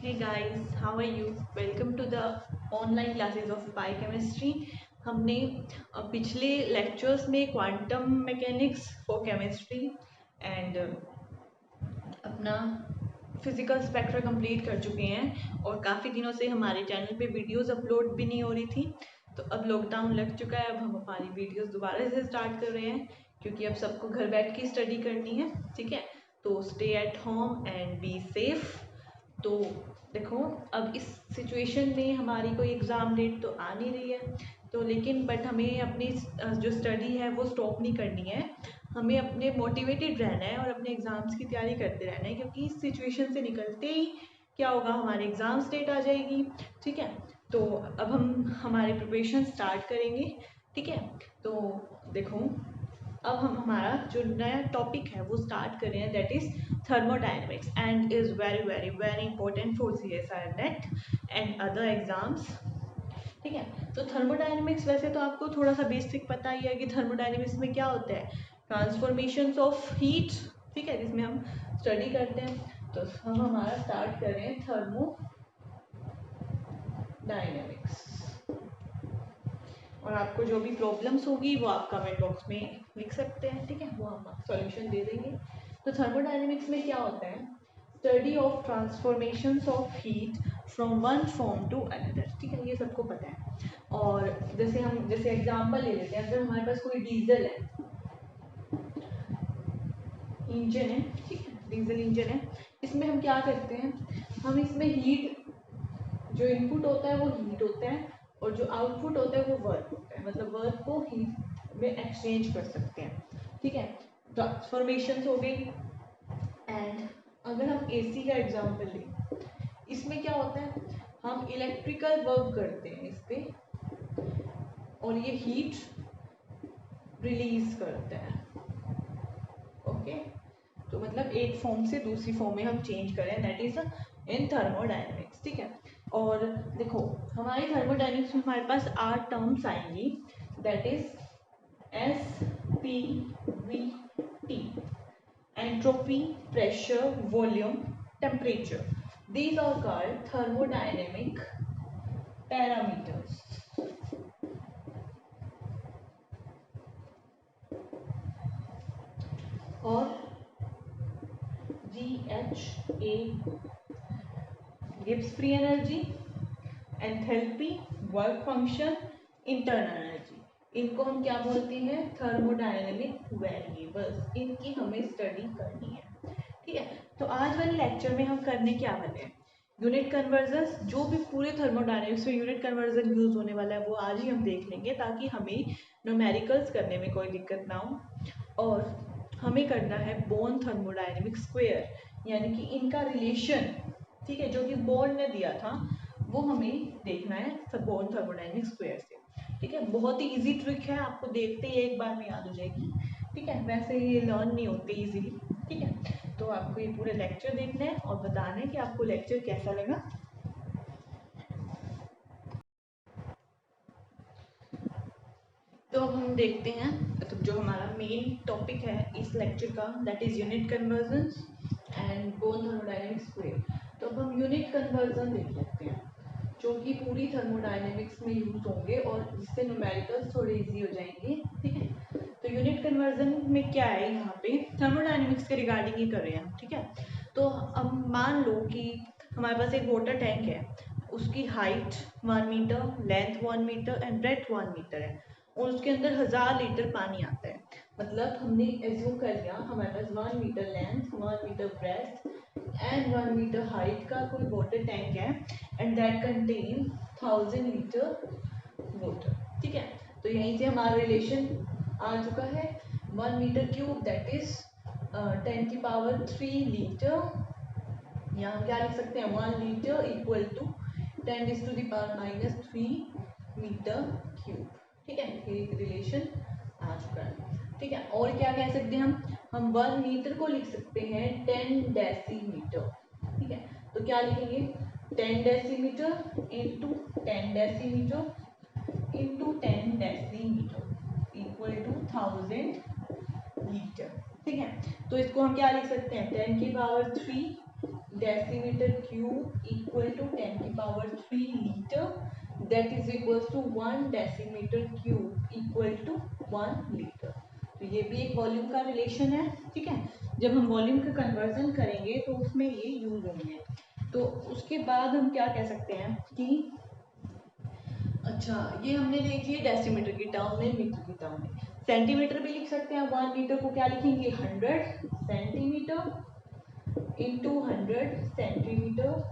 Hey guys, how are you? Welcome to the online classes of biochemistry. हमने पिछले lectures में quantum mechanics for chemistry and अपना physical spectra complete कर चुके हैं और काफ़ी दिनों से हमारे चैनल पे वीडियोस अपलोड भी नहीं हो रही थी। तो अब लॉकडाउन लग चुका है, अब हम हमारी वीडियोस दोबारा से स्टार्ट कर रहे हैं क्योंकि अब सबको घर बैठ के स्टडी करनी है। ठीक है, तो stay at home and be safe. तो देखो, अब इस सिचुएशन में हमारी कोई एग्ज़ाम डेट तो आ नहीं रही है, तो लेकिन बट हमें अपनी जो स्टडी है वो स्टॉप नहीं करनी है। हमें अपने मोटिवेटेड रहना है और अपने एग्ज़ाम्स की तैयारी करते रहना है क्योंकि इस सिचुएशन से निकलते ही क्या होगा, हमारी एग्ज़ाम्स डेट आ जाएगी। ठीक है, तो अब हम हमारे प्रिपरेशन स्टार्ट करेंगे। ठीक है, तो देखो, अब हम हमारा जो नया टॉपिक है वो स्टार्ट कर रहे हैं, that is thermodynamics and is very very very important for CSIR net and other exams. ठीक है, तो थर्मोडायनेमिक्स वैसे तो आपको थोड़ा सा बेसिक पता ही है कि थर्मोडायनेमिक्स में क्या होता है, ट्रांसफॉर्मेशंस ऑफ हीट। ठीक है, जिसमें हम स्टडी करते हैं। तो हम हमारा स्टार्ट कर रहे हैं थर्मोडायनेमिक्स, और आपको जो भी प्रॉब्लम्स होगी वो आप कमेंट बॉक्स में लिख सकते हैं। ठीक है, वो हम सॉल्यूशन दे देंगे। तो थर्मोडायनेमिक्स में क्या होता है, study of transformations of heat from one form to another. ठीक है, ये सबको पता है। और जैसे एग्जांपल ले लेते हैं, अगर हमारे पास कोई डीजल है, इंजन है, ठीक है, डीजल इंजन है, इसमें हम क्या करते हैं, हम इसमें हीट, जो इनपुट होता है वो हीट होता है और जो आउटपुट होता है वो वर्क होता है, मतलब वर्क को हीट में एक्सचेंज कर सकते हैं। ठीक है, ट्रांसफॉर्मेशन हो गई। एंड अगर हम AC का एग्जांपल लें, इसमें क्या होता है, हम इलेक्ट्रिकल वर्क करते हैं इस पे और ये हीट रिलीज करते हैं। ओके, तो मतलब एक फॉर्म से दूसरी फॉर्म में हम चेंज करें, दैट इज इन थर्मोडायनेमिक्स। ठीक है, और देखो, हमारी थर्मोडायनेमिक्स में हमारे पास 8 टर्म्स आएंगी, that is SPVT: entropy, pressure, volume, temperature. These are called thermodynamic parameters. और GHA: Gibbs free energy, enthalpy, work function, internal energy. इनको हम क्या बोलते हैं, थर्मोडायनेमिक वेरिएबल्स। इनकी हमें स्टडी करनी है। ठीक है, तो आज वाले लेक्चर में हम करने क्या वाले हैं, यूनिट कन्वर्जन्स। जो भी पूरे थर्मोडायनेमिक्स में यूनिट कन्वर्जन यूज होने वाला है वो आज ही हम देख लेंगे, ताकि हमें न्यूमेरिकल्स करने में कोई दिक्कत ना हो। और हमें करना है बोर्न थर्मोडायनेमिक स्क्वायर, यानी कि इनका रिलेशन, ठीक है, जो कि बोर्न ने दिया था वो हमें देखना है बोर्न थर्मोडायनेमिक स्क्वायर से। ठीक है, बहुत ही इजी ट्रिक है, आपको देखते ही एक बार में याद हो जाएगी। ठीक है, वैसे ये लर्न नहीं होते इजीली। ठीक है, तो आपको ये पूरे लेक्चर देखना है और बताना है कि आपको लेक्चर कैसा लगा। तो अब हम देखते हैं, तो जो हमारा मेन टॉपिक है इस लेक्चर का, that is unit conversions and Born thermodynamic square. तो अब हम यूनिट कन्वर्जन देख लेते हैं, जो कि पूरी थर्मोडायनेमिक्स में यूज होंगे और जिससे न्यूमेरिकल्स थोड़े इजी हो जाएंगे। ठीक है, तो यूनिट कन्वर्जन में क्या है, यहाँ पे थर्मोडायनेमिक्स के रिगार्डिंग ही कर रहे हैं हम। ठीक है, तो अब मान लो कि हमारे पास एक वाटर टैंक है, उसकी height 1 metre, length 1 metre and breadth 1 metre है, और उसके अंदर 1000 लीटर पानी आता है। मतलब हमने एज्यूम कर लिया हमारे पास 1 metre length, 1 metre breadth and 1 metre height का कोई वाटर टैंक है, and that contain 1000 litre water. ठीक है, तो यहीं से हमारा रिलेशन आ चुका है, 1 मीटर क्यूब दैट इज 10 की पावर 3 लीटर। यहाँ हम क्या लिख सकते हैं, 1 litre equal to 10 is to the power -3 metre cube. ठीक है, ये रिलेशन आ चुका है। ठीक है, और क्या कह सकते हैं हम 1 मीटर को लिख सकते हैं 10 डेसीमीटर। ठीक है, तो क्या लिखेंगे, 10 decimetre into 10 decimetre into 10 decimetre equal to 1000 litre. ठीक है, तो इसको हम क्या लिख सकते हैं, 10 की power 3 decimetre cube equal to 10 की power 3 litre, that is equal to 1 decimetre cube equal to 1 litre. तो ये भी एक वॉल्यूम का रिलेशन है, ठीक है। जब हम वॉल्यूम का कन्वर्जन करेंगे तो उसमें ये यूज होंगे। तो उसके बाद हम क्या कह सकते हैं कि अच्छा, ये हमने देख लिया डेसीमीटर की टर्म में, मीटर की टर्म में। सेंटीमीटर भी लिख सकते हैं। 1 मीटर को क्या लिखेंगे, 100 centimetre into 100 centimetre,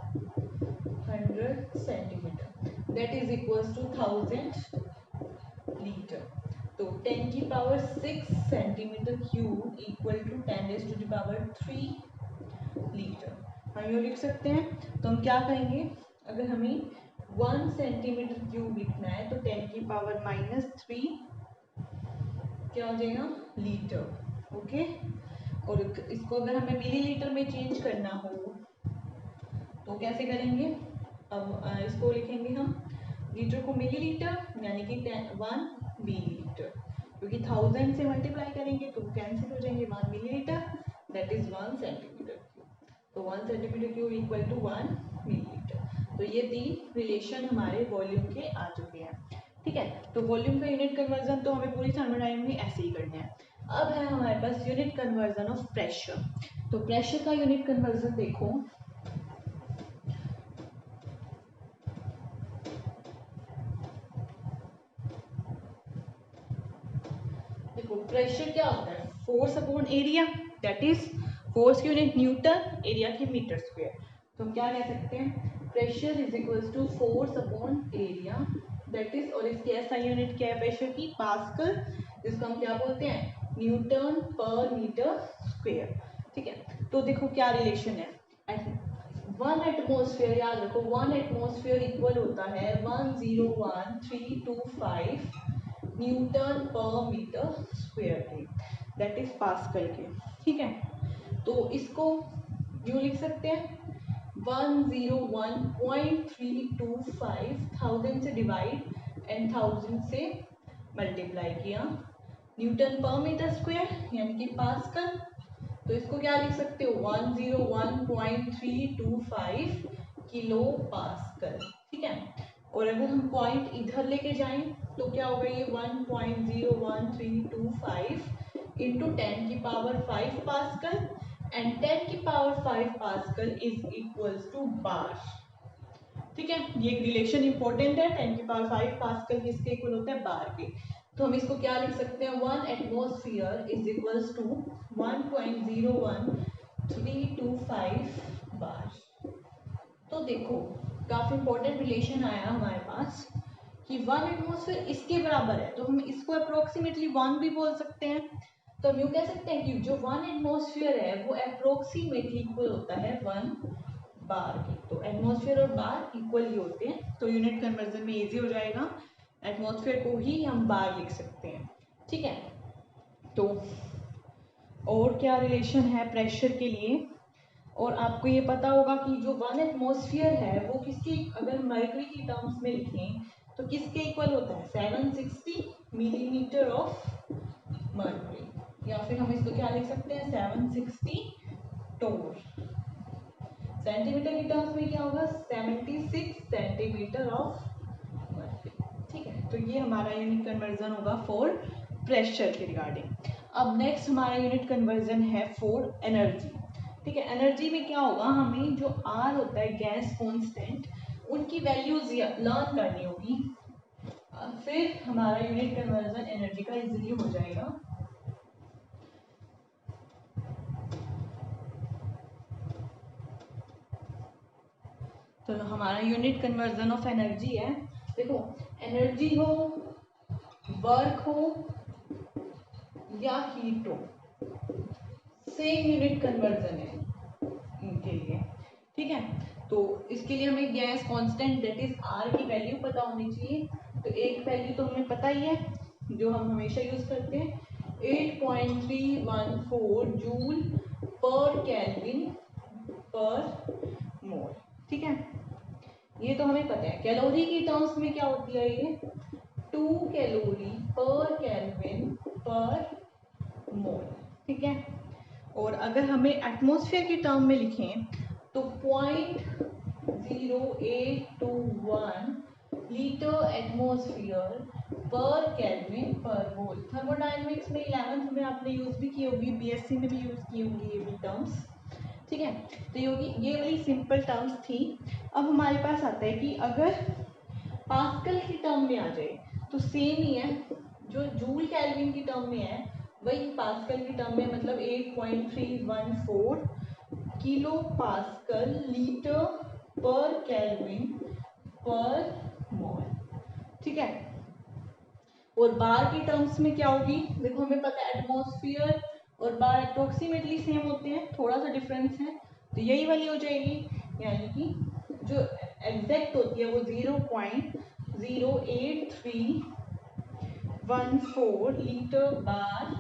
100 centimetre, that is equals to 1000 litre. तो 10 की power 6 centimetre cube equal to 10 raise to the power 3 litre. हम ये लिख सकते हैं। तो हम क्या कहेंगे, अगर हमें 1 सेंटीमीटर क्यूब लिखना है तो 10 की पावर -3 क्या हो जाएगा, लीटर। ओके, और इसको अगर हमें मिलीलीटर में चेंज करना हो तो कैसे करेंगे। अब इसको लिखेंगे हम लीटर को मिलीलीटर, यानी कि 1 मिलीलीटर, क्योंकि 1000 से मल्टीप्लाई करेंगे तो कैंसिल हो जाएंगे। 1 millilitre that is 1 centimetre cube. तो 1 centimetre cube equal to 1 millilitre. तो ये 3 रिलेशन हमारे वॉल्यूम के आ चुके हैं, ठीक है। तो वॉल्यूम का यूनिट कन्वर्जन तो हमें पूरी थर्मोडायनामिक्स में ऐसे ही करना है। अब है हमारे पास यूनिट कन्वर्जन ऑफ प्रेशर। तो प्रेशर का यूनिट कन्वर्जन देखो, प्रेशर क्या होता है, force upon area, that is force की यूनिट न्यूटन, एरिया की मीटर स्क्वायर। तो हम क्या कह सकते हैं, pressure is equals to force upon area, that is, और इसकी एसआई यूनिट क्या है प्रेशर की, पास्कल, जिसको हम क्या बोलते हैं, न्यूटन पर मीटर स्क्वायर, ठीक है। तो देखो क्या रिलेशन है, 1 एटमॉस्फेयर, याद रखो 1 एटमॉस्फेयर इक्वल होता है 101325 न्यूटन पर मीटर स्क्वायर के, दैट इज पास्कल के, ठीक है। तो इसको यूं लिख सकते हैं 101.325 1000 से डिवाइड एंड 1000 से मल्टीप्लाई किया, न्यूटन पर मीटर स्क्वायर यानी कि पास्कल। तो इसको क्या लिख सकते हो, 101.325 किलो पास्कल, ठीक है। और अगर हम पॉइंट इधर लेके जाएं तो क्या होगा, ये 1.01325 इंटू 10 की पावर 5 पास्कल, एंड 10 की power 5 pascal is equals to bar, ठीक है। ये एक रिलेशन इंपॉर्टेंट है, 10 की पावर 5 पास्कल किसके इक्वल होता है, बार के। तो हम इसको क्या लिख सकते हैं, 1 एटमॉस्फेयर इज इक्वल्स टू 1.01325 बार। तो देखो काफी इंपॉर्टेंट रिलेशन आया हमारे पास कि 1 एटमॉस्फेयर इसके बराबर है, तो हम इसको अप्रोक्सीमेटली 1 भी बोल सकते हैं। तो हम यूँ कह सकते हैं कि जो 1 एटमॉस्फेयर है वो अप्रोक्सीमेटली इक्वल होता है 1 बार के। तो एटमॉस्फेयर और बार इक्वल ही होते हैं, तो यूनिट कन्वर्जन में इजी हो जाएगा, एटमॉस्फेयर को ही हम बार लिख सकते हैं, ठीक है। तो और क्या रिलेशन है प्रेशर के लिए, और आपको ये पता होगा कि जो 1 एटमॉस्फेयर है वो किसके, अगर मर्क्यूरी की टर्म्स में लिखें तो किसके इक्वल होता है, 760 मिलीमीटर ऑफ मर्क्यूरी, या फिर हम इसको क्या लिख सकते हैं, 760 टोर। सेंटीमीटर की टर्म्स में क्या होगा, 76 सेंटीमीटर ऑफ मर्क्यूरी, ठीक है। तो ये हमारा यूनिट कन्वर्जन होगा फॉर प्रेशर के रिगार्डिंग। अब नेक्स्ट हमारा यूनिट कन्वर्जन है फॉर एनर्जी, ठीक है। एनर्जी में क्या होगा, हमें जो आर होता है गैस कांस्टेंट, उनकी वैल्यूज लर्न करनी होगी, फिर हमारा यूनिट कन्वर्जन एनर्जी का इजीली हो जाएगा। तो हमारा यूनिट कन्वर्जन ऑफ एनर्जी है, देखो एनर्जी हो, वर्क हो या हीट हो, सेम यूनिट कन्वर्जन है इनके लिए, ठीक है। तो इसके लिए हमें gas constant that is R की वैल्यू पता होनी चाहिए। तो एक वैल्यू तो हमें पता ही है जो हम हमेशा यूज करते हैं, 8.314 जूल पर केल्विन पर मोल, ठीक है। ये तो हमें पता है। कैलोरी की टर्म्स में क्या होती है, ये 2 कैलोरी पर केल्विन पर मोल, ठीक है। और अगर हमें एटमॉस्फेयर की टर्म में लिखें तो 0.0821 लीटर एटमॉस्फेयर पर केल्विन पर मोल। थर्मोडायनेमिक्स में 11th में आपने यूज भी की होगी, बीएससी में भी यूज की होंगी ये भी टर्म्स, ठीक है। तो ये वाली सिंपल टर्म्स थी। अब हमारे पास आता है कि अगर पास्कल की टर्म में आ जाए तो सेम ही है, जो जूल केल्विन की टर्म में है वही पास्कल की टर्म में, मतलब 8.314 किलो पास्कल लीटर पर केल्विन पर मोल, ठीक है। और बार की टर्म्स में क्या होगी, देखो हमें पता है एटमॉस्फेयर और बार अप्रोक्सीमेटली सेम होते हैं, थोड़ा सा डिफरेंस है, तो यही वाली हो जाएगी, यानी कि जो एग्जैक्ट होती है वो 0.08314 लीटर बार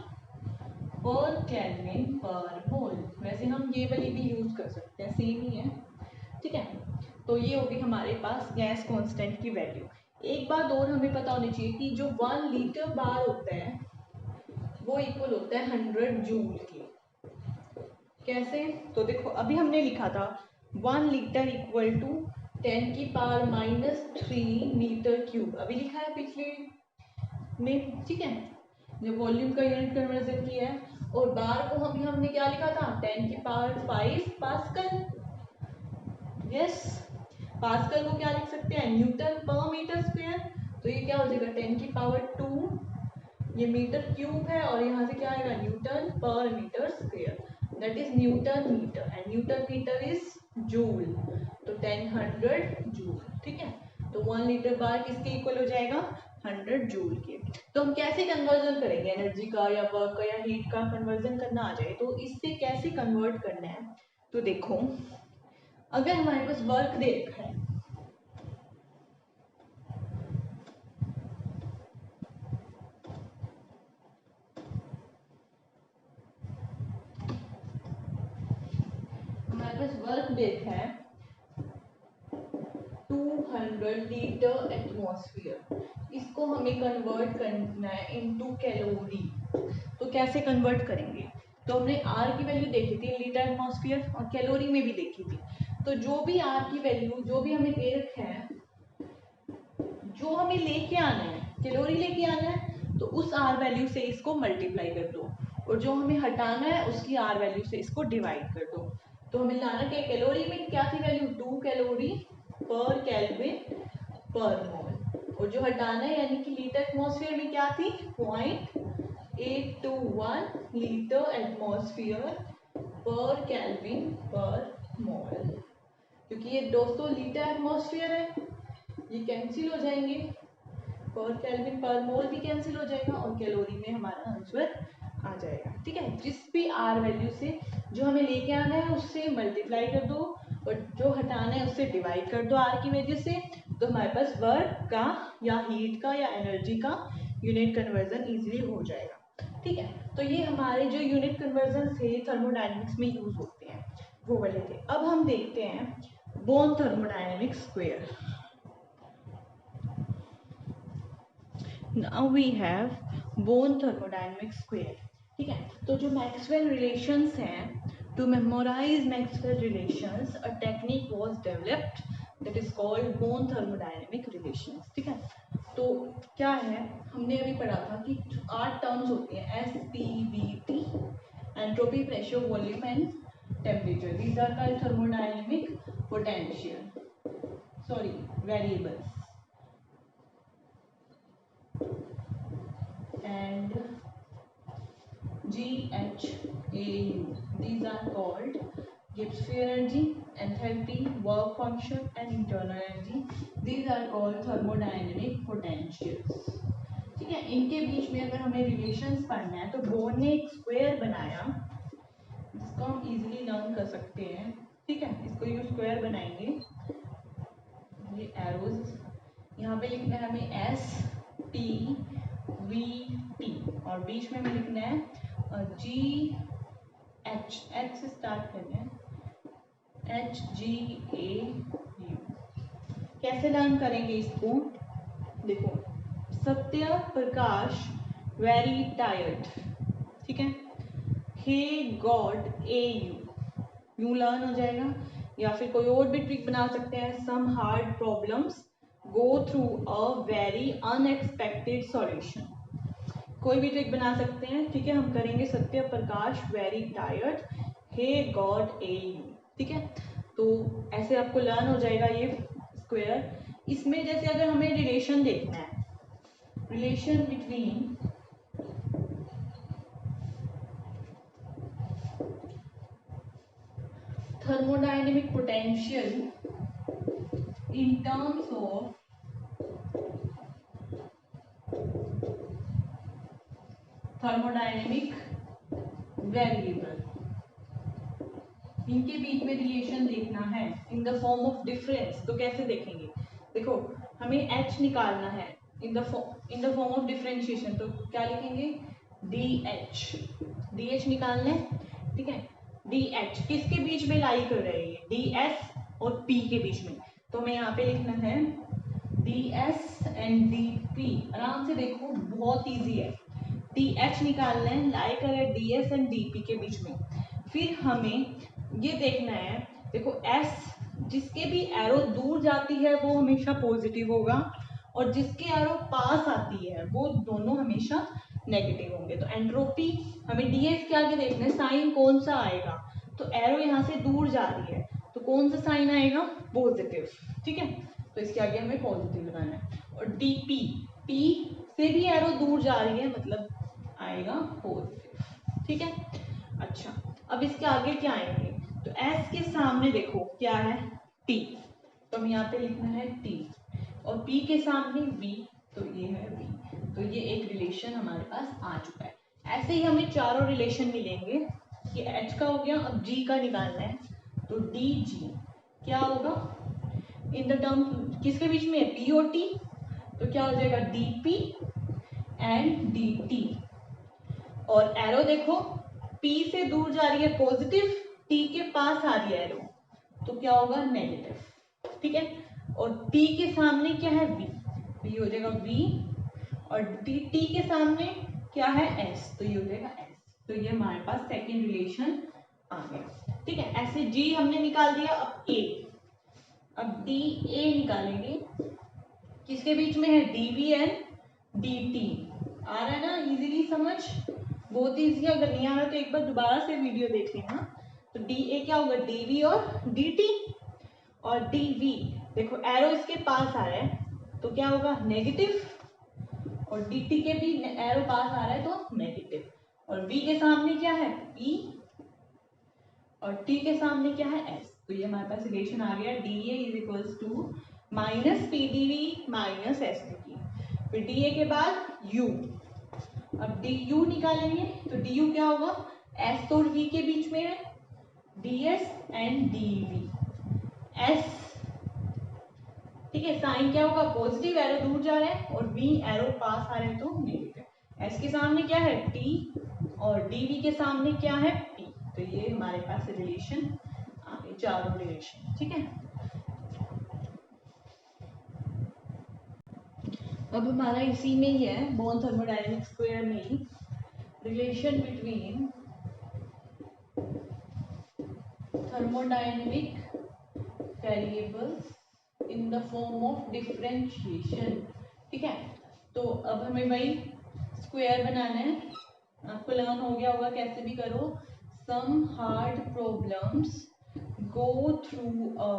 पर केल्विन पर मोल। वैसे हम ये वाली भी यूज कर सकते हैं, सेम ही है, ठीक है। तो ये होगी हमारे पास गैस कांस्टेंट की वैल्यू। एक बात और हमें पता होनी चाहिए कि जो 1 लीटर बार होता है वो इक्वल होता है 100 जूल के। कैसे, तो देखो अभी हमने लिखा था 1 लीटर इक्वल टू 10 की पावर -3 मीटर क्यूब, अभी लिखा है पिछले में, ठीक है, जो वॉल्यूम का यूनिट कन्वर्जन किया है। और बार को हमने क्या लिखा था, 10 की पावर 5 पास्कल। यस, पास्कल को क्या लिख सकते हैं, न्यूटन पर मीटर स्क्वायर। तो ये क्या हो जाएगा 10 की पावर 2, ये मीटर क्यूब है, और यहाँ से क्या आएगा न्यूटन पर metre square, that is newton metre, and newton metre is joule, तो 10 जूल, ठीक है। तो 1 लीटर बार किसके इक्वल हो जाएगा, 100 जूल के। तो हम कैसे कन्वर्जन करेंगे, एनर्जी का या वर्क का या हीट का कन्वर्जन करना आ जाए तो इससे कैसे कन्वर्ट करना है। तो देखो अगर हमारे पास वर्क दे रखा है, हमारे पास वर्क दे रखा है 200 लीटर एटमॉस्फेयर, इसको हमें कन्वर्ट करना है इनटू कैलोरी। तो कैसे कन्वर्ट करेंगे, तो हमने आर की वैल्यू देखी थी लीटर एटमॉस्फेयर, और कैलोरी में भी देखी थी। तो जो भी आर की वैल्यू जो भी हमें दे रखा है, जो हमें लेके आना है कैलोरी लेके आना है, तो उस आर वैल्यू से इसको मल्टीप्लाई कर दो, और जो हमें हटाना है उसकी आर वैल्यू से इसको डिवाइड कर दो। तो हमें लाना क्या, कैलोरी में क्या थी वैल्यू 2 कैलोरी पर केल्विन पर मोल, और जो हटाना है यानी कि लीटर एटमॉस्फेयर में क्या थी 0.821 लीटर एटमॉस्फेयर पर केल्विन पर मोल। क्योंकि ये दोस्तों लीटर एटमॉस्फेयर है, ये कैंसिल हो जाएंगे, पर केल्विन पर मोल भी कैंसिल हो जाएगा, और कैलोरी में हमारा आंसर आ जाएगा, ठीक है। जिस भी आर वैल्यू से जो हमें लेके आना है उससे मल्टीप्लाई कर दो, और जो हटाना है उससे डिवाइड कर दो आर की वजह से, तो हमारे पास वर्क का या हीट का या एनर्जी का यूनिट कन्वर्जन इजीली हो जाएगा, ठीक है। तो ये हमारे जो यूनिट कन्वर्जन थे थर्मोडायनेमिक्स में यूज होते हैं वो वाले थे। अब हम देखते हैं Born thermodynamic square. Now we have Born thermodynamic square, ठीक है। तो जो मैक्सवेल रिलेशंस हैं, to memorise Maxwell relations a technique was developed that is called Born thermodynamic relations, ठीक है। तो क्या है, हमने अभी पढ़ा था कि 8 टर्म्स होती हैं, S P V T, entropy, pressure, volume and temperature, these are called thermodynamic potential variables, and GHAU. These are called Gibbs free energy, enthalpy, work function and internal energy. These are called thermodynamic potentials. ठीक है, इनके बीच में अगर हमें relations पढ़ना है तो born ने एक स्क्वायर बनाया, इसको हम इजीली लर्न कर सकते हैं, ठीक है। इसको ये स्क्वायर बनाएंगे, ये एरोज, यहाँ पे लिखना है हमें एस टी वी टी, और बीच में हमें लिखना है जी एच, एच से स्टार्ट करना है, एच जी ए यू। कैसे लर्न करेंगे इसको, देखो सत्य प्रकाश वेरी टायर्ड, ठीक है, hey god A U, U learn हो जाएगा। या फिर कोई और भी ट्रिक बना सकते हैं, some hard problems go through a very unexpected solution. कोई भी ट्रिक बना सकते हैं, ठीक है। हम करेंगे Satya Prakash very tired hey god A U, ठीक है। तो ऐसे आपको लर्न हो जाएगा ये स्क्वायर। इसमें जैसे अगर हमें रिलेशन देखना है, relation between thermodynamic potential in terms of thermodynamic variable, इनके बीच में रिलेशन देखना है इन द फॉर्म ऑफ डिफरेंस। तो कैसे देखेंगे, देखो हमें h निकालना है इन द फॉर्म ऑफ डिफरेंशिएशन। तो क्या लिखेंगे, dh निकालना है, ठीक है। dh किसके बीच में लाई कर रही है, ds और p के बीच में। तो हमें यहाँ पे लिखना है ds एंड dp। आराम से देखो, बहुत इजी है। dh निकालना है, लाई कर रहा है ds एंड dp के बीच में। फिर हमें ये देखना है, देखो s जिसके भी एरो दूर जाती है वो हमेशा पॉजिटिव होगा, और जिसके एरो पास आती है वो दोनों हमेशा नेगेटिव होंगे। तो एंट्रोपी हमें ds के आगे देखना है, साइन कौन सा आएगा। तो एरो यहाँ से दूर जा रही है तो कौन सा साइन आएगा, पॉजिटिव, ठीक है। तो इसके आगे हमें पॉजिटिव लगाना है। और dp, p से भी एरो दूर जा रही है मतलब आएगा पॉजिटिव, ठीक है। अच्छा, अब इसके आगे क्या आएंगे, तो s के सामने देखो क्या है, t, तो हम यहाँ पे लिखना है t, और p के सामने v, तो ये है v। तो ये एक रिलेशन हमारे पास आ चुका है। ऐसे ही हमें चारों रिलेशन मिलेंगे। ये h का हो गया, अब g का निकालना है। तो dg क्या होगा, इन द टर्म किसके बीच में है, p और t, तो क्या हो जाएगा dp एंड dt। और एरो देखो p से दूर जा रही है पॉजिटिव, t के पास आ रही है एरो, तो क्या होगा नेगेटिव, ठीक है। और t के सामने क्या है v, तो ये हो जाएगा v, और t के सामने क्या है s, तो ये हो जाएगा s। तो ये हमारे पास सेकेंड रिलेशन आ गया, ठीक है। ऐसे g हमने निकाल दिया। अब a, अब da निकालेंगे, किसके बीच में है, dv एंड dt। आ रहा है ना इजीली समझ, बहुत इजी है। अगर नहीं आ रहा तो एक बार दोबारा से वीडियो देख लेना। तो da क्या होगा, dv और dt। और dv देखो एरो इसके पास आ रहा है तो क्या होगा नेगेटिव, और dt के भी एरो पास आ रहा है तो नेगेटिव। और v के सामने क्या है p, और t के सामने क्या है s। तो ये हमारे पास रिलेशन आ गया, da is equals to minus P D V minus S D T. फिर da के बाद u, अब du निकालेंगे तो du क्या होगा, s और v के बीच में है, ds एंड dv। s, ठीक है, साइन क्या होगा पॉजिटिव, एरो दूर जा रहा है, और v एरो पास आ रहे हैं तो नेगेटिव। s के सामने क्या है t, और dv के सामने क्या है p। तो ये हमारे पास रिलेशन आ गए, चारों रिलेशन, ठीक है। अब हमारा इसी में ही है, बोर्न थर्मोडायनेमिक स्क्वायर में ही, relation between thermodynamic variables in the form of differentiation, ठीक है। तो अब हमें वही स्क्वायर बनाना है। आपको लर्न हो गया होगा, कैसे भी करो, some hard problems go through a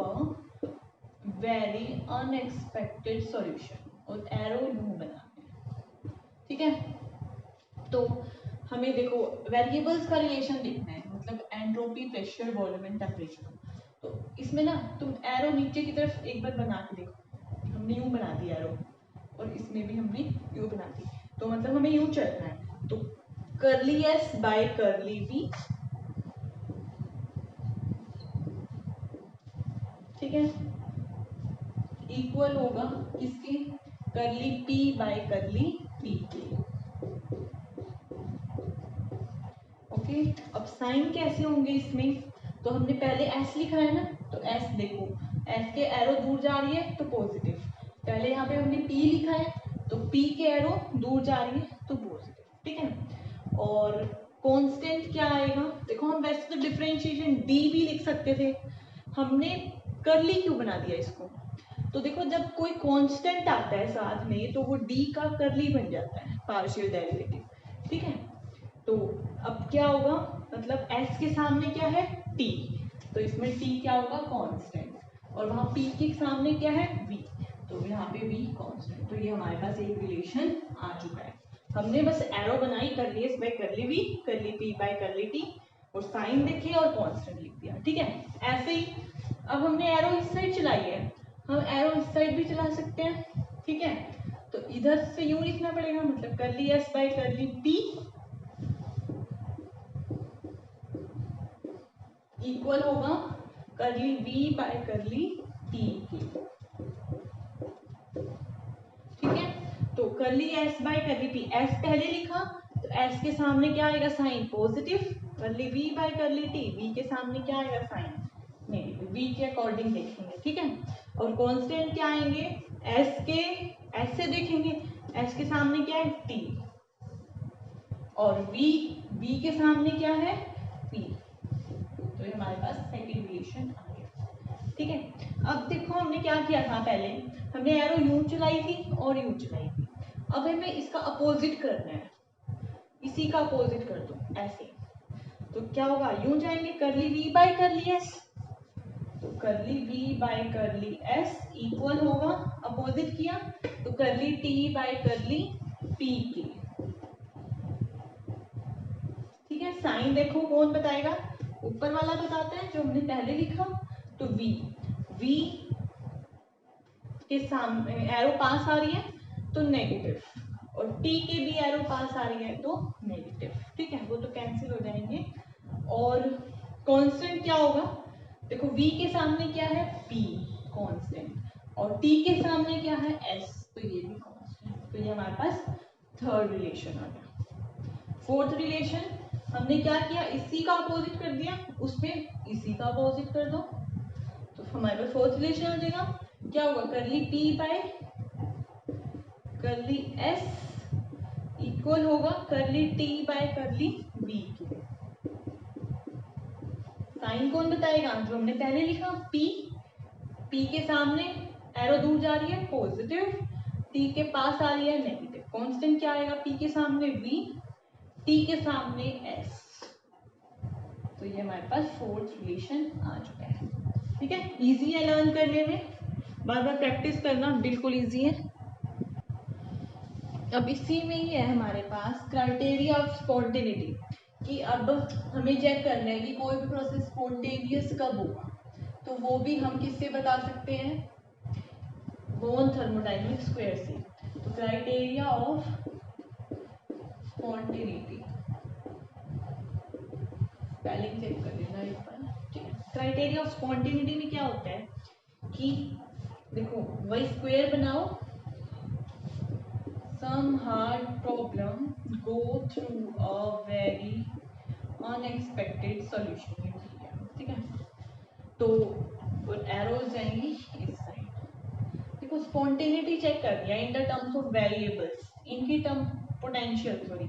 very unexpected solution, और एरो यूं बनाना है, ठीक है। तो हमें देखो वेरिएबल्स का रिलेशन देखना है, मतलब entropy, pressure, volume and temperature. तो इसमें ना तुम एरो नीचे की तरफ एक बार बना के देखो, हमने यूं बना दिया एरो, और इसमें भी हमने यूं बना दी। तो मतलब हमें यूं चलना है। तो curly S by curly V, ठीक है, इक्वल होगा किसके, curly P by curly P के। ओके, अब साइन कैसे होंगे इसमें, तो हमने पहले s लिखा है ना, तो s देखो, s के एरो दूर जा रही है तो पॉजिटिव, पहले यहाँ पे हमने p लिखा है तो p के एरो दूर जा रही है तो पॉजिटिव, ठीक है। और कांस्टेंट क्या आएगा, देखो हम वैसे तो डिफरेंशिएशन d भी लिख सकते थे, हमने करली क्यों बना दिया इसको? तो देखो जब कोई कांस्टेंट आता है साथ में तो वो डी का करली बन जाता है, पार्शियल डेरिवेटिव, ठीक है। तो अब क्या होगा, मतलब एस के सामने क्या है, टी, तो इसमें टी क्या होगा, कांस्टेंट, और वहां पी के सामने क्या है, वी, तो यहाँ पे वी कांस्टेंट। तो ये हमारे पास एक रिलेशन आ चुका है। हमने बस एरो बनाई, करली एस बाय करली वी, करली पी बाय करली टी, और साइन देखे और कांस्टेंट लिख दिया, ठीक है। ऐसे ही अब हमने एरो इस साइड चलाई है, हम एरो इस साइड भी चला सकते हैं, ठीक है। तो इधर से यूं लिखना पड़ेगा, मतलब करली S by curly P equal होगा करली वी बाय करली टी की, ठीक है। तो curly S by curly P, S पहले लिखा तो एस के सामने क्या आएगा, sign positive, curly V by curly T, V के सामने क्या आएगा, साइन नेगेटिव, वी के अकॉर्डिंग देखेंगे, ठीक है। और कांस्टेंट क्या आएंगे, एस के, एस से देखेंगे, एस के सामने क्या है, टी, और वी, वी के सामने क्या है, पी, तो ये हमारे पास सेकंड रिलेशन आ गया, ठीक है। अब देखो हमने क्या किया था, पहले हमने एरो यूं चलाई थी और यूं चलाई थी, अब हमें इसका अपोजिट करना है, इसी का अपोजिट कर दो ऐसे, तो क्या होगा, यूं जाएंगे करली वी बाय करली एस, तो curly V by curly S equal होगा, अपोजिट किया तो करली टी बाय करली पी की, ठीक है। साइन देखो कौन बताएगा, ऊपर वाला बताता है जो हमने पहले लिखा, तो वी, वी के सामने एरो पास आ रही है तो नेगेटिव, और टी के भी एरो पास आ रही है तो नेगेटिव, ठीक है, वो तो कैंसिल हो जाएंगे। और कांस्टेंट क्या होगा, देखो v के सामने क्या है, p कांस्टेंट, और t के सामने क्या है, s, तो ये भी कांस्टेंट, तो ये हमारे पास थर्ड रिलेशन आ गया। फोर्थ रिलेशन हमने क्या किया, इसी का अपोजिट कर दिया, उसमें इसी का अपोजिट कर दो, तो हमारे पास फोर्थ रिलेशन हो जाएगा, क्या होगा, करली p बाय करली s इक्वल होगा करली t बाय करली v की। साइन कौन बताएगा, जो हमने पहले लिखा, p, p के सामने एरो दूर जा रही है पॉजिटिव, t के पास आ रही है नेगेटिव, कांस्टेंट क्या आएगा, p के सामने v, t के सामने s, तो ये हमारे पास फोर्थ रिलेशन आ चुका है, ठीक है। इजी है लर्न करने में, बार बार प्रैक्टिस करना बिल्कुल इजी है। अब इसी में ही है हमारे पास क्राइटेरिया ऑफ स्पॉन्टेनिटी, कि अब हमें चेक करना है कि कोई भी प्रोसेस स्पॉन्टेनियस कब होगा, तो वो भी हम किससे बता सकते हैं, बोर्न थर्मोडायनेमिक स्क्वायर से। तो criteria of spontaneity, spelling check कर लेना एक बार, ठीक है। क्राइटेरिया ऑफ स्पॉन्टेनिटी में क्या होता है कि देखो वही स्क्वायर बनाओ, some hard problem go through a very unexpected solution, ठीक है। तो एरोज जाएंगी इस साइड, देखो स्पॉन्टेनिटी चेक कर दिया in the terms of variables, इनकी टर्म पोटेंशियल सॉरी,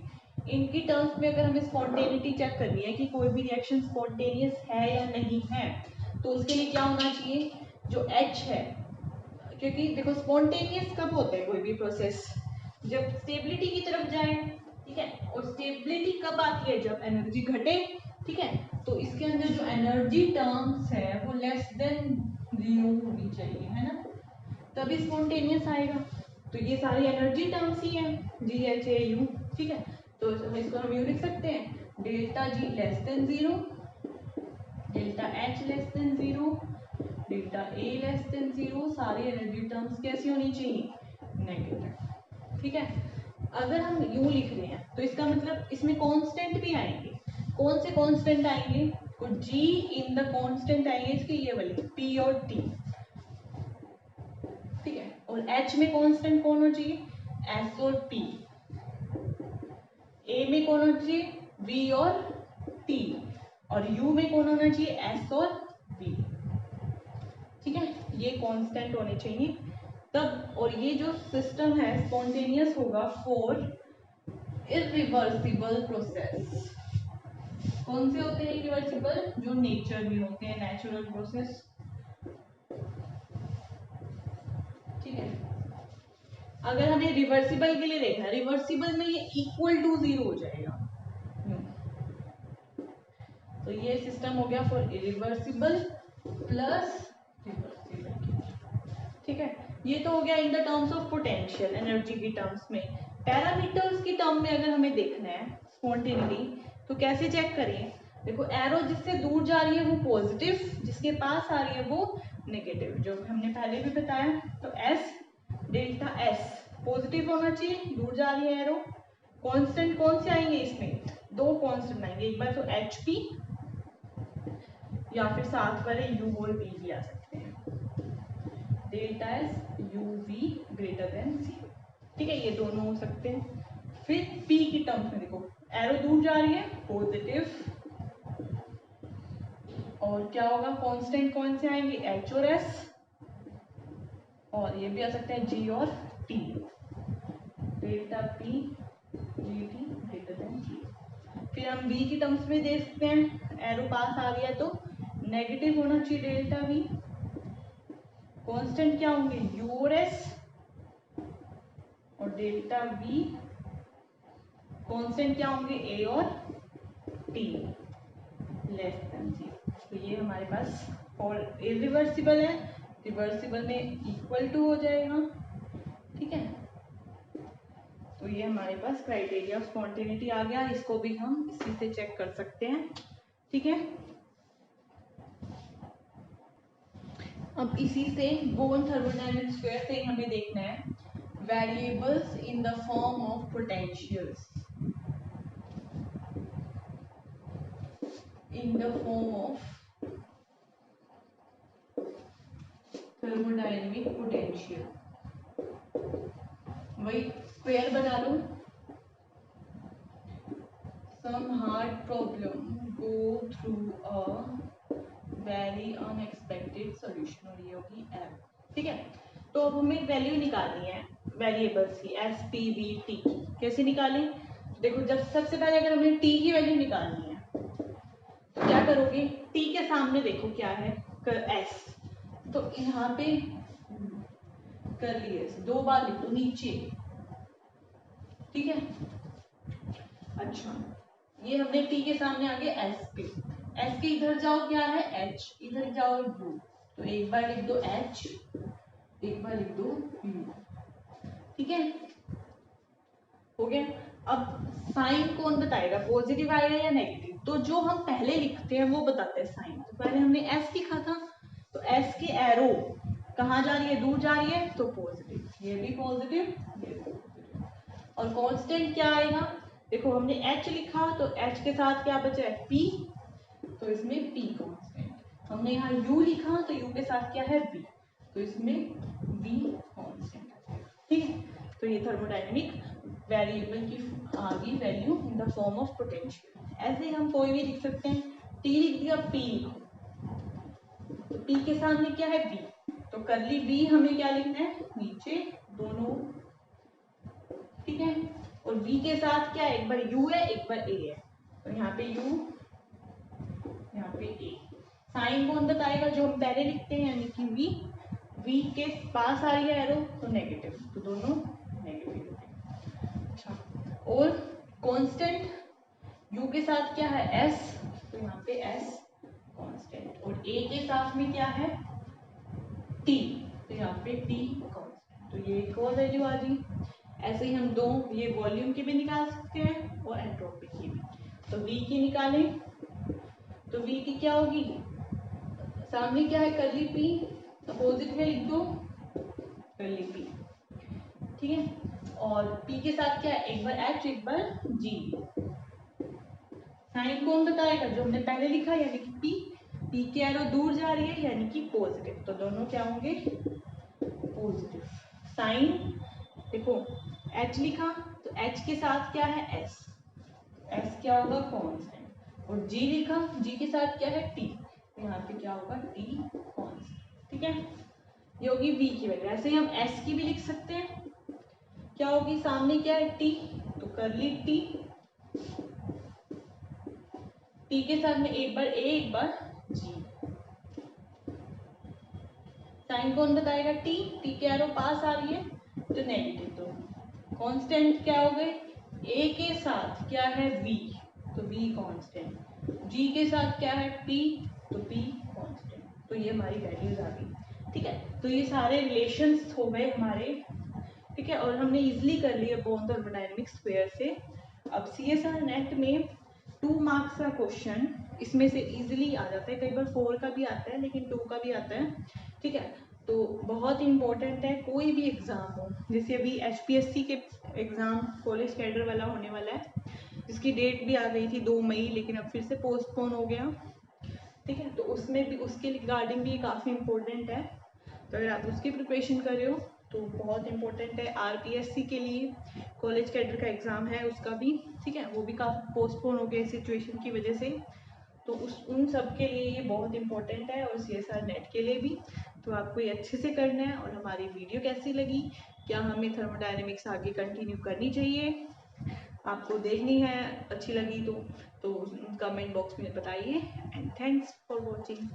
इनकी टर्म्स में अगर हमें स्पॉन्टेनिटी चेक करनी है कि कोई भी रिएक्शन स्पॉन्टेनियस है या नहीं है, तो उसके लिए क्या होना चाहिए, जो H है, क्योंकि देखो स्पॉन्टेनियस कब होता है कोई भी प्रोसेस, जब स्टेबिलिटी की तरफ जाए, ठीक है, और स्टेबिलिटी कब आती है, जब एनर्जी घटे, ठीक है। तो इसके अंदर जो एनर्जी टर्म्स है वो लेस देन 0 होनी चाहिए, है ना, तभी स्पॉन्टेनियस आएगा। तो ये सारी एनर्जी टर्म्स ही हैं, जी एच ए यू, ठीक है। तो इसको हम यू लिख सकते हैं, delta G less than 0, delta H less than 0, delta A less than 0, सारी एनर्जी टर्म्स कैसी होनी चाहिए, नेगेटिव, ठीक है। अगर हम यू लिख रहे हैं तो इसका मतलब इसमें कांस्टेंट भी आएंगे, कौन से कांस्टेंट आएंगे, तो जी इन द कांस्टेंट आएंगे इसके ये वाले पी और टी, ठीक है। और एच में कांस्टेंट कौन होना चाहिए, एस और पी, ए में कौन होना चाहिए, वी और टी, और यू में कौन होना चाहिए, एस और वी, ठीक है। ये कांस्टेंट होने चाहिए तब, और ये जो सिस्टम है स्पॉन्टेनियस होगा फॉर इरिवर्सिबल प्रोसेस। कौन से होते हैं इरिवर्सिबल, जो नेचर में होते हैं, नेचुरल प्रोसेस, ठीक है। अगर हमें रिवर्सिबल के लिए देखना है, रिवर्सिबल में ये इक्वल टू 0 हो जाएगा। तो ये सिस्टम हो गया फॉर इरिवर्सिबल प्लस रिवर्सिबल। ठीक है, ये तो हो गया in the terms of potential energy की टर्म्स में। पैरामीटर्स की टर्म में अगर हमें देखना है स्पॉन्टेनिटी, तो कैसे चेक करें? देखो, एरो जिससे दूर जा रही है वो पॉजिटिव, जिसके पास आ रही है वो नेगेटिव, जो हमने पहले भी बताया। तो एस डेल्टा एस पॉजिटिव होना चाहिए, दूर जा रही है एरो। कांस्टेंट कौन से आएंगे इसमें? दो कांस्टेंट आएंगे, एक बार तो एच पी या फिर साथ वाले यू और वी भी आ सकते हैं। Delta S U V greater than 0। ठीक है, ये दोनों हो सकते हैं। फिर पी की टर्म्स में देखो, एरो दूर जा रही है पॉजिटिव, और क्या होगा? कांस्टेंट कौन से आएंगे? एच और एस, और ये भी आ सकते हैं जी और T. Delta P G T greater than 0। फिर हम वी की टर्म्स में देख सकते हैं, एरो पास आ गया तो नेगेटिव होना चाहिए डेल्टा वी। कांस्टेंट क्या होंगे? यू और एस, और डेल्टा वी कांस्टेंट क्या होंगे? ए और टी लेस देन 0। तो ये हमारे पास और इरिवर्सिबल है, रिवर्सिबल में इक्वल टू हो जाएगा। ठीक है, तो ये हमारे पास क्राइटेरिया ऑफ स्पॉन्टेनिटी आ गया। इसको भी हम इसी से चेक कर सकते हैं। ठीक है, अब इसी से बोर्न थर्मोडायनामिक स्क्वायर से हमें देखना है variables in the form of potentials, in the form of thermodynamic potential. वही स्क्वायर बना लो। Some hard problem go through a very unexpected solution, और ये होगी एम। ठीक है, तो अब हमें वैल्यू निकालनी है वेरिएबल्स की, एस पी वी टी। कैसे निकालें? देखो, जब सबसे पहले अगर हमें टी की वैल्यू निकालनी है तो क्या करोगे? टी के सामने देखो क्या है? एस, तो यहाँ पे कर लिए दो बार लिख दो नीचे। ठीक है, अच्छा, ये हमने टी के सामने आ गया एस पे। एस के इधर जाओ क्या है? एच, इधर जाओ यू, तो एक बार लिख दो एच, एक बार लिख दो यू। ठीक है, हो गया। अब साइन कौन बताएगा, पॉजिटिव आएगा या नेगेटिव? तो जो हम पहले लिखते हैं वो बताते हैं साइन। तो पहले हमने एस लिखा था, तो एस की एरो कहाँ जा रही है? दूर जा रही है, तो पॉजिटिव, ये भी पॉजिटिव, ये भी पॉजिटिव। और कांस्टेंट क्या आएगा? देखो, हमने एच लिखा तो एच के साथ क्या बचा है? पी, तो इसमें पी कांस्टेंट। हमने यहाँ यू लिखा तो यू के साथ क्या है? वी, तो इसमें वी कांस्टेंट। ठीक है, तो ये थर्मोडायनेमिक वेरिएबल की आ गई value in the form of potential. ऐसे हम कोई भी लिख सकते हैं। टी लिख दिया, पी लिखो, तो पी के सामने क्या है? वी, तो करली वी हमें क्या लिखना है? नीचे दोनों। ठीक है, और वी के साथ क्या है? एक बार यू है, एक बार ए है, तो यहाँ पे यू, यहाँ पे ए। साइन कौन बताएगा? जो हम पहले लिखते हैं, यानी कि वी। वी के पास आ रही है एरो, तो नेगेटिव, तो दोनों नेगेटिव। अच्छा, और कांस्टेंट यू के साथ क्या है? एस, तो यहाँ पे एस कांस्टेंट, और ए के साथ में क्या है? टी, तो यहाँ पे टी कांस्टेंट। तो ये एक और वैल्यू आ गई। ऐसे ही हम दो, ये वॉल्यूम की भी निकाल सकते हैं और एंट्रोपी की भी। तो वी की निकालें, तो वी की क्या होगी? सामने क्या है? करली पी, अपोजिट में लिख दो करली पी। ठीक है, और पी के साथ क्या है? एक बार एच, एक बार जी। साइन कौन बताएगा? जो हमने पहले लिखा, यानी कि पी। पी की एरो दूर जा रही है, यानी कि पॉजिटिव, तो दोनों क्या होंगे? पॉजिटिव। साइन देखो, एच लिखा तो एच के साथ क्या है? एस, एस क्या होगा? कांस्टेंट। और जी लिखा, जी के साथ क्या है? टी, यहाँ पे क्या होगा? T constant. ठीक है, ये होगी वी की वैल्यू। ऐसे ही हम एस की भी लिख सकते हैं। क्या होगी? सामने क्या है? टी, तो करली टी, टी के साथ में एक बार ए, एक बार जी। साइन कौन बताएगा? टी, टी के एरो पास आ रही है तो नेगेटिव। तो कांस्टेंट क्या हो गए? ए के साथ क्या है? वी, तो वी कांस्टेंट। जी के साथ क्या है? पी, तो पी कांस्टेंट। तो ये हमारी वैल्यूज आ गई। ठीक है, तो ये सारे रिलेशंस हो गए हमारे। ठीक है, और हमने इजीली कर लिया बोन थर्मोडायनेमिक स्क्वायर से। अब CSR नेट में 2 मार्क्स का क्वेश्चन इसमें से इजीली आ जाता है, कई बार 4 का भी आता है लेकिन 2 का भी आता है। ठीक है, तो बहुत इंपॉर्टेंट है कोई भी एग्ज़ाम हो। जैसे अभी HPSC के एग्ज़ाम कॉलेज कैडर वाला होने वाला है, जिसकी डेट भी आ गई थी 2 मई, लेकिन अब फिर से पोस्टपोन हो गया। ठीक है, तो उसमें भी उसके रिगार्डिंग भी काफ़ी इंपॉर्टेंट है। तो अगर आप उसकी प्रिपरेशन कर रहे हो तो बहुत इंपॉर्टेंट है। RPSC के लिए कॉलेज कैडर का एग्ज़ाम है उसका भी। ठीक है, वो भी काफ़ी पोस्टपोन हो गया सिचुएशन की वजह से। तो उन सब के लिए ये बहुत इंपॉर्टेंट है, और CSR नेट के लिए भी। तो आपको ये अच्छे से करना है। और हमारी वीडियो कैसी लगी, क्या हमें थर्मोडायनेमिक्स आगे कंटिन्यू करनी चाहिए, आपको देखनी है, अच्छी लगी तो कमेंट बॉक्स में बताइए। And thanks for watching.